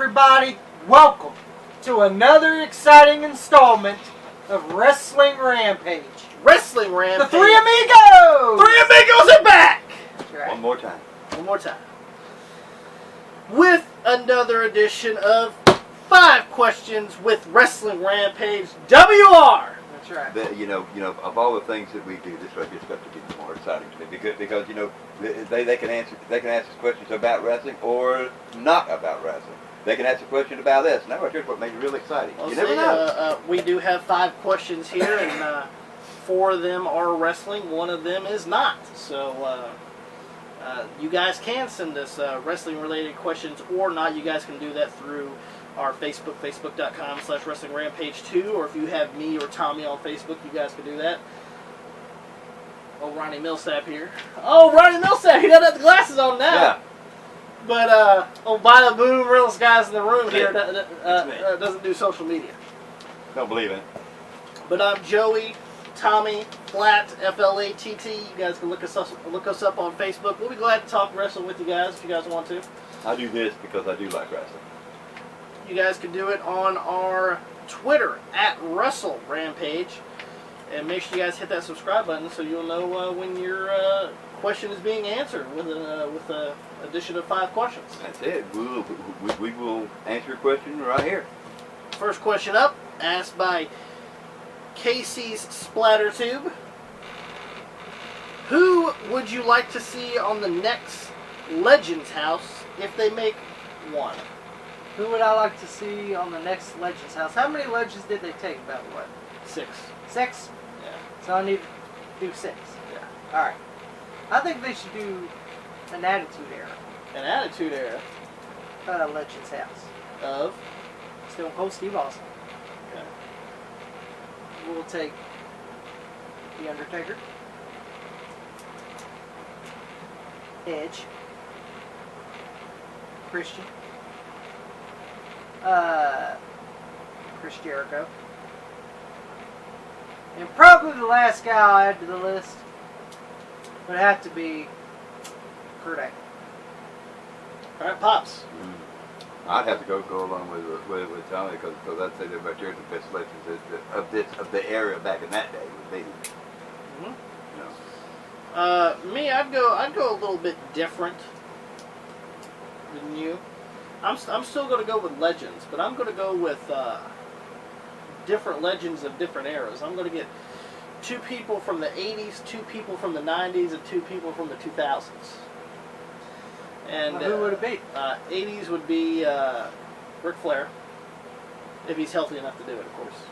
everybody. Welcome to another exciting installment of Wrestling Rampage. Wrestling Rampage. The Three Amigos! Three Amigos are back! Right. One more time. One more time. With another edition of 5 Questions with Wrestling Rampage WR. That's right. You know, of all the things that we do, this right here's got to be the more exciting to me because you know they can answer questions about wrestling or not about wrestling. They can ask a question about this. Now, here's what makes it really exciting. Well, you never know. We do have 5 questions here, and 4 of them are wrestling. 1 of them is not. So you guys can send us wrestling-related questions or not. You guys can do that through our Facebook, facebook.com/WrestlingRampage2, or if you have me or Tommy on Facebook, you guys can do that. Oh, Ronnie Millsap here. Oh, Ronnie Millsap, he doesn't have the glasses on now. Yeah. But, by the boom, realest guys in the room here doesn't do social media. Don't believe it. But I'm Joey, Tommy, Flatt, Flatt. You guys can look us up on Facebook. We'll be glad to talk wrestling with you guys if you guys want to. I do this because I do like wrestling. You guys can do it on our Twitter @WrestleRampage, and make sure you guys hit that subscribe button so you'll know when your question is being answered with a addition of 5 questions. That's it. We will answer a question right here. First question up, asked by Casey's Splatter Tube. Who would you like to see on the next Legends house if they make one? Who would I like to see on the next Legends house? How many Legends did they take, by the way? 6. 6? Yeah. So I need to do 6. Yeah. Alright. I think they should do an Attitude Era. An Attitude Era Legends house. of? Stone Cold Steve Austin. Okay. We'll take The Undertaker. Edge. Christian. Chris Jericho. And probably the last guy I'll add to the list would have to be Kurt Angle. Alright, Pops. I'd have to go along with Tommy because I'd say that right there is the best legends of the area back in that day would be. Mm-hmm. You know. Me, I'd go a little bit different than you. I'm still going to go with legends, but I'm going to go with different legends of different eras. I'm going to get 2 people from the 80s, 2 people from the 90s, and 2 people from the 2000s. And who would it be? 80s would be Ric Flair, if he's healthy enough to do it, of course.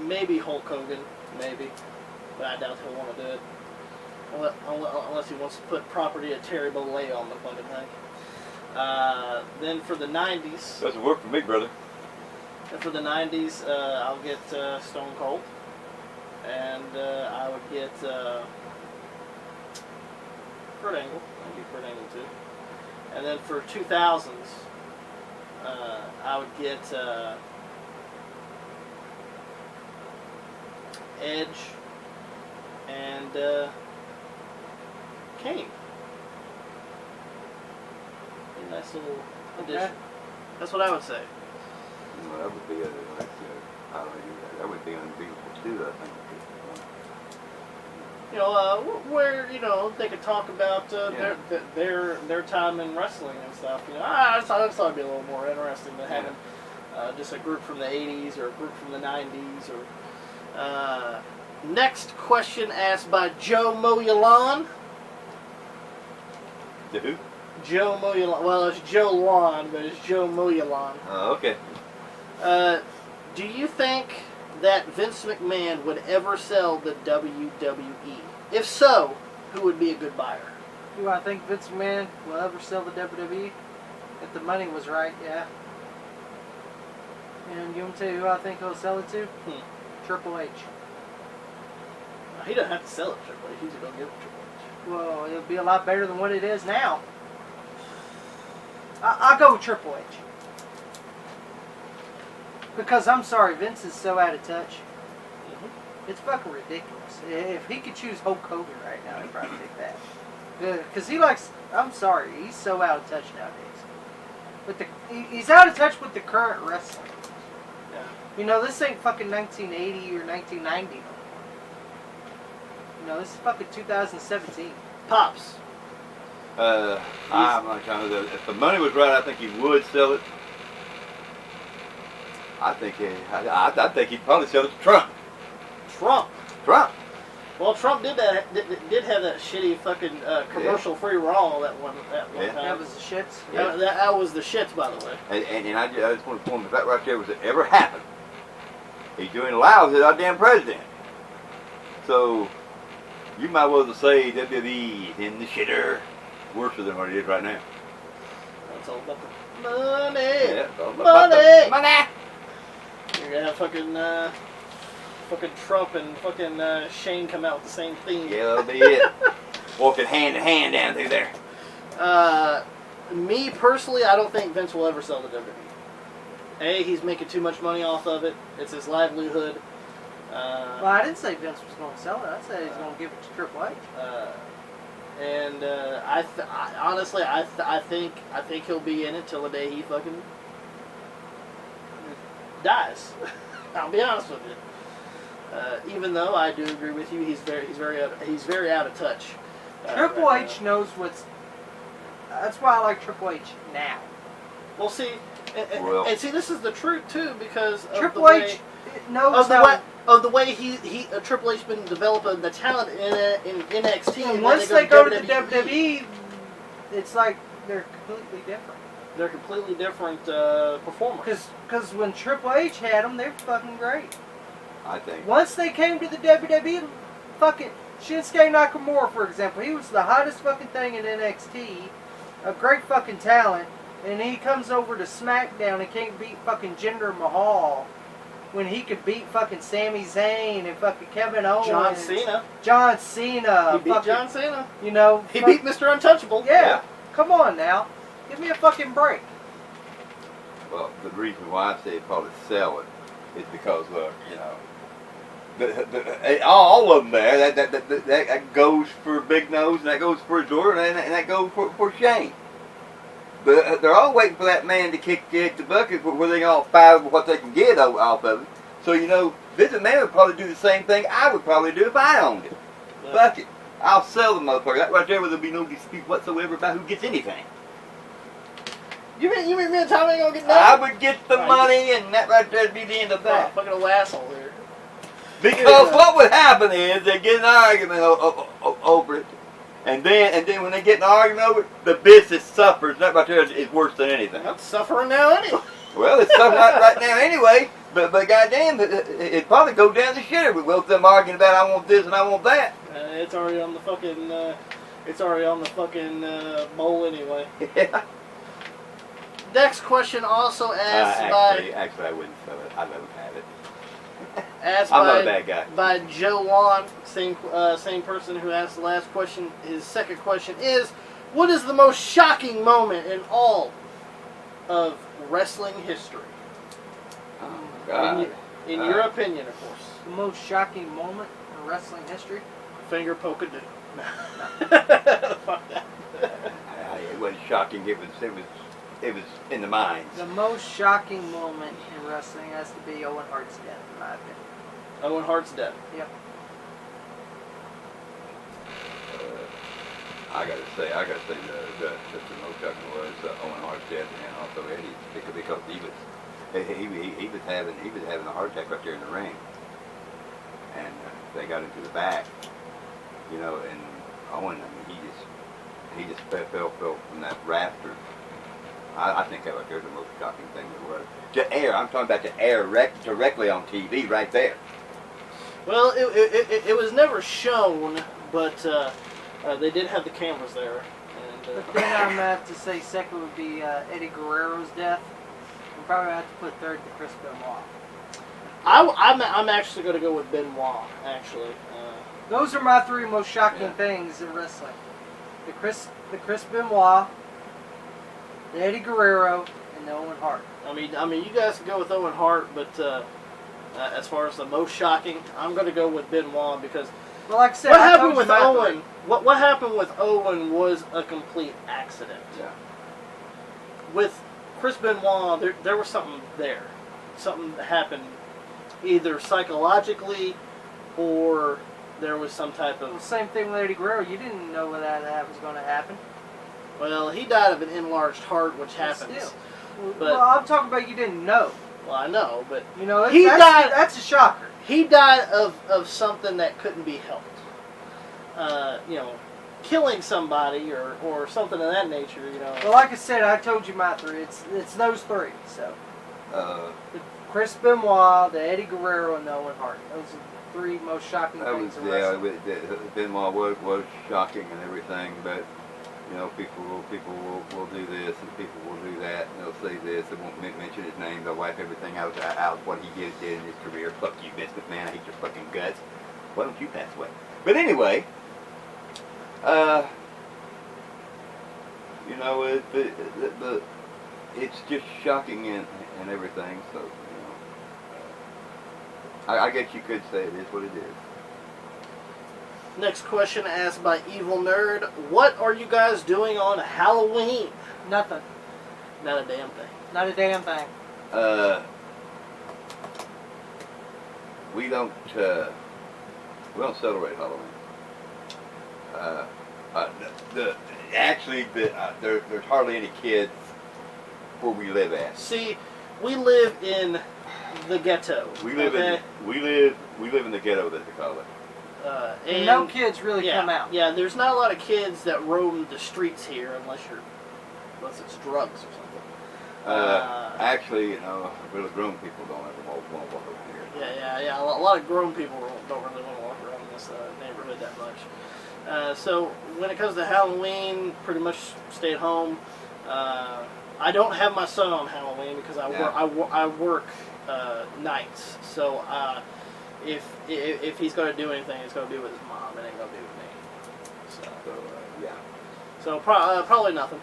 Maybe Hulk Hogan, maybe, but I doubt he'll want to do it. Unless he wants to put property of Terry Bollea on the fucking thing. Then for the 90s... Doesn't work for me, brother. And for the 90s, I'll get Stone Cold. And I would get Kurt Angle. I'd get Kurt Angle too. And then for 2000s, I would get Edge and Kane. A nice little addition. Okay. That's what I would say. Well, that would be I don't know. That would be unbeatable to do that thing. You know, where they could talk about their time in wrestling and stuff. You know, I thought it'd be a little more interesting than having just a group from the 80s or a group from the 90s or. Next question asked by Joe Moyalan. The who? Joe Moyalan. Well, it's Joe Lon, but it's Joe Moyalan. Oh, okay. Do you think that Vince McMahon would ever sell the WWE? If so, who would be a good buyer? Do I think Vince McMahon will ever sell the WWE? If the money was right, yeah. And you want to tell you who I think he'll sell it to? Triple H. He doesn't have to sell it to Triple H. He's going to give it to Triple H. Well, it'll be a lot better than what it is now. I'll go with Triple H. Because I'm sorry, Vince is so out of touch. It's fucking ridiculous. If he could choose Hulk Hogan right now, I'd probably take that. Because he likes... I'm sorry, he's so out of touch nowadays. He's out of touch with the current wrestling. Yeah. You know, this ain't fucking 1980 or 1990 no more. You know, this is fucking 2017. Pops. I'm not trying to. If the money was right, I think he would sell it. I think he'd probably sell it to Trump. Trump. Trump. Well, Trump did have that shitty fucking commercial-free Raw that one time. That was the shits. Yeah. That was the shits, by the way. And I just want to point if that right there was to ever happen, he's doing live with our damn president. So you might well to say WWE in the shitter worse than what it is right now. It's all about the money. Yeah, it's all about the money. You're gonna have fucking Trump and fucking Shane come out with the same theme. Yeah, that'll be it. Walking hand in hand down through there. Me personally, I don't think Vince will ever sell the WWE. He's making too much money off of it. It's his livelihood. Well, I didn't say Vince was going to sell it. I said he's going to give it to Triple H. Honestly, I think he'll be in it till the day he fucking dies. I'll be honest with you. Even though I do agree with you, he's very out of touch. Triple H knows what's. That's why I like Triple H now. Well, see, and see, this is the truth too, because of Triple the way, H knows how. Of the way Triple H's been developing the talent in NXT. And once they go to the WWE, it's like they're completely different. They're completely different performers. Because when Triple H had them, they were fucking great. I think. Once they came to the WWE, fucking Shinsuke Nakamura, for example, he was the hottest fucking thing in NXT, a great fucking talent, and he comes over to SmackDown and can't beat fucking Jinder Mahal when he could beat fucking Sami Zayn and fucking Kevin Owens. John Cena. He beat John Cena. You know. He beat Mr. Untouchable. Yeah. Come on now. Give me a fucking break. Well, the reason why I say probably sell it is because, you know, all of them there, that goes for Big Nose, and that goes for Jordan, and that goes for Shane. But they're all waiting for that man to kick the bucket where they all find what they can get off of it. So, you know, Vince McMahon would probably do the same thing I would probably do if I owned it. Yeah. Fuck it. I'll sell the motherfucker. That right there where there'll be no dispute whatsoever about who gets anything. You mean me and Tommy ain't gonna get I nothing? would get the money, and that right there would be the end of that. Fucking old asshole here. Because what would happen is they get an argument over it. And then when they get in an argument over it, the business suffers. That right there is worse than anything. I'm suffering now anyway. Well, it's suffering right now anyway. But goddamn, it probably go down the shitter. But both them arguing about I want this and I want that. It's already on the fucking. Bowl anyway. Yeah. Next question also asked Actually, I wouldn't sell it. I let him have it. Asked I'm not a bad guy. By Joe Wan, same person who asked the last question. His second question is, what is the most shocking moment in all of wrestling history? Oh, God. In your opinion, of course. The most shocking moment in wrestling history? Finger poke a dude. Fuck that. It wasn't shocking. It was in the minds. The most shocking moment in wrestling has to be Owen Hart's death, in my opinion. Owen Hart's death. Yep. I gotta say the most shocking was Owen Hart's death, and also Eddie, because he was having a heart attack right there in the ring, and they got into the back, you know, and Owen, I mean, he just fell from that rafter. I think that right there is the most shocking thing there was. To air, I'm talking about to air directly on TV right there. Well, it was never shown, but they did have the cameras there. And, but then I'm going to have to say second would be Eddie Guerrero's death. I'm probably going to have to put third to Chris Benoit. I'm actually going to go with Benoit, actually. Those are my three most shocking things in wrestling. The Chris Benoit, the Eddie Guerrero, and the Owen Hart. I mean, you guys can go with Owen Hart, but As far as the most shocking, I'm going to go with Benoit because Well, like I said, what I happened told you with my Owen? three. What happened with Owen was a complete accident. Yeah. With Chris Benoit, there was something there. Something that happened either psychologically or there was some type Well, of... same thing with Eddie Guerrero. You didn't know that was going to happen. Well, he died of an enlarged heart, which happens. Still. But, Well, I'm talking about you didn't know. well, I know, but You know, He died- That's a shocker. he died of something that couldn't be helped. You know, killing somebody or something of that nature, you know. Well, like I said, I told you my three. It's those three. So, Chris Benoit, the Eddie Guerrero, and the Owen Hart. Those are the three most shocking That was, things in yeah, wrestling. Benoit was shocking and everything, but you know, people will do this and people will do that, and they'll say this. They won't mention his name. They'll wipe everything out what he did in his career. Fuck you, Vince McMahon. I hate your fucking guts. Why don't you pass away? But anyway, you know, it's just shocking and everything. So, you know, I guess you could say it is what it is. Next question asked by Evil Nerd. What are you guys doing on Halloween? Nothing. Not a damn thing. Not a damn thing. We don't celebrate Halloween. There's hardly any kids where we live at. See, we live in the ghetto. We live in the ghetto, that they call it. And no kids really come out. Yeah, there's not a lot of kids that roam the streets here unless it's drugs or something. Actually, you know, really grown people don't ever walk around here. Yeah. A lot of grown people don't really want to walk around this neighborhood that much. So when it comes to Halloween, pretty much stay at home. I don't have my son on Halloween because I work nights. So if he's going to do anything, he's going to do with his mom. It ain't going to be with me. So probably nothing.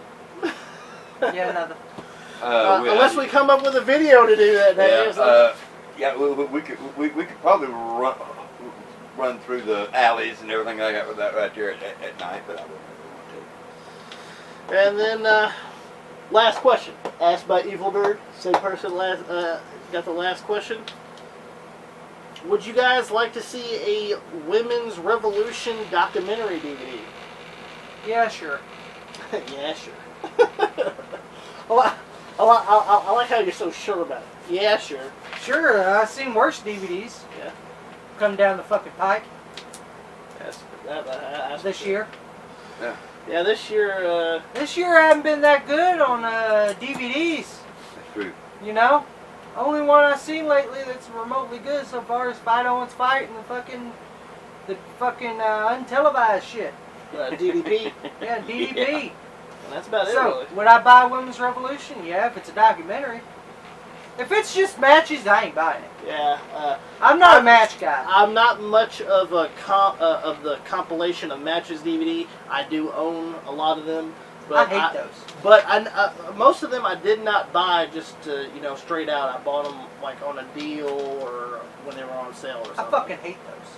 Yeah, nothing. Unless we come up with a video to do that day. We could probably run through the alleys and everything like that with that right there at night, but I wouldn't want to. And then last question asked by Evil Bird. Same person got the last question. Would you guys like to see a Women's Revolution documentary DVD? Yeah, sure. Yeah, sure. I like how you're so sure about it. Yeah, sure. Sure, I've seen worse DVDs. Yeah. Come down the fucking pike. That's This year. Yeah. Yeah, this year. This year I haven't been that good on DVDs. That's true. You know? Only one I've seen lately that's remotely good so far is Fight Owens Fight and the fucking untelevised shit. DDP. Yeah, DDP. Yeah. And that's about it, So, really. would I buy Women's Revolution? Yeah, if it's a documentary. If it's just matches, I ain't buying it. Yeah. I'm not a match guy. I'm not much of a of the compilation of matches DVD. I do own a lot of them. But I hate those. But most of them I did not buy just straight out. I bought them like on a deal or when they were on sale or something. I fucking hate those.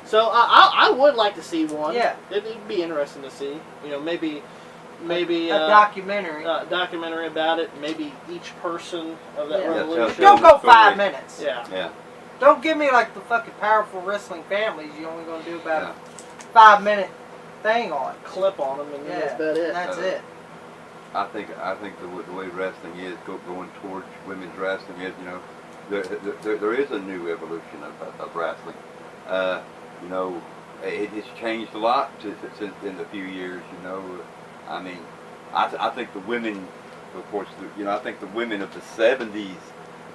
So I would like to see one. Yeah. It'd be interesting to see. Maybe a documentary. Documentary about it. Maybe each person of that Yeah. revolution. Don't go 5 minutes. Yeah. Don't give me like the fucking Powerful Wrestling Families. You're only going to do about a 5-minute thing on. Clip on them, and that's about it. That's it. I think the way wrestling is going towards women's wrestling is, there is a new evolution of wrestling. It's changed a lot since in the few years. I mean, I think the women, of course, I think the women of the '70s,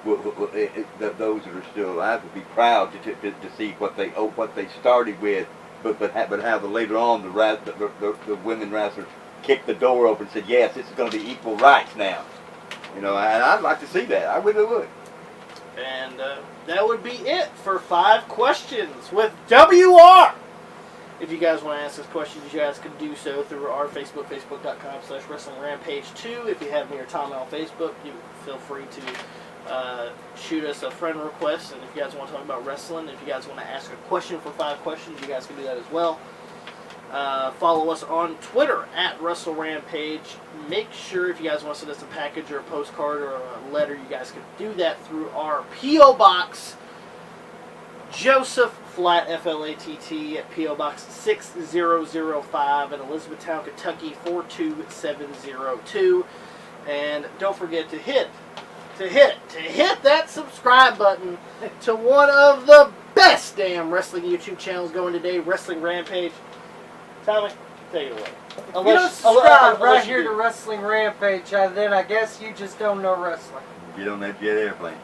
those that are still alive, would be proud to see what they started with, but how later on the women wrestlers kicked the door open and said, yes, this is going to be equal rights now. And I'd like to see that. I really would. And that would be it for 5 questions with WR. If you guys want to ask us questions, you guys can do so through our Facebook, facebook.com/WrestlingRampage2. If you have me or Tommy on Facebook, you feel free to shoot us a friend request, and if you guys want to talk about wrestling, if you guys want to ask a question for 5 questions, you guys can do that as well. Follow us on Twitter at WrestleRampage. Make sure if you guys want to send us a package or a postcard or a letter, you guys can do that through our P.O. Box, Joseph Flatt, F-L-A-T-T, at P.O. Box 6005 in Elizabethtown, Kentucky 42702. And don't forget to hit that subscribe button to one of the best damn wrestling YouTube channels going today, Wrestling Rampage. Tommy, take it away. If you don't subscribe right here to Wrestling Rampage, then I guess you just don't know wrestling. You don't know jet airplane.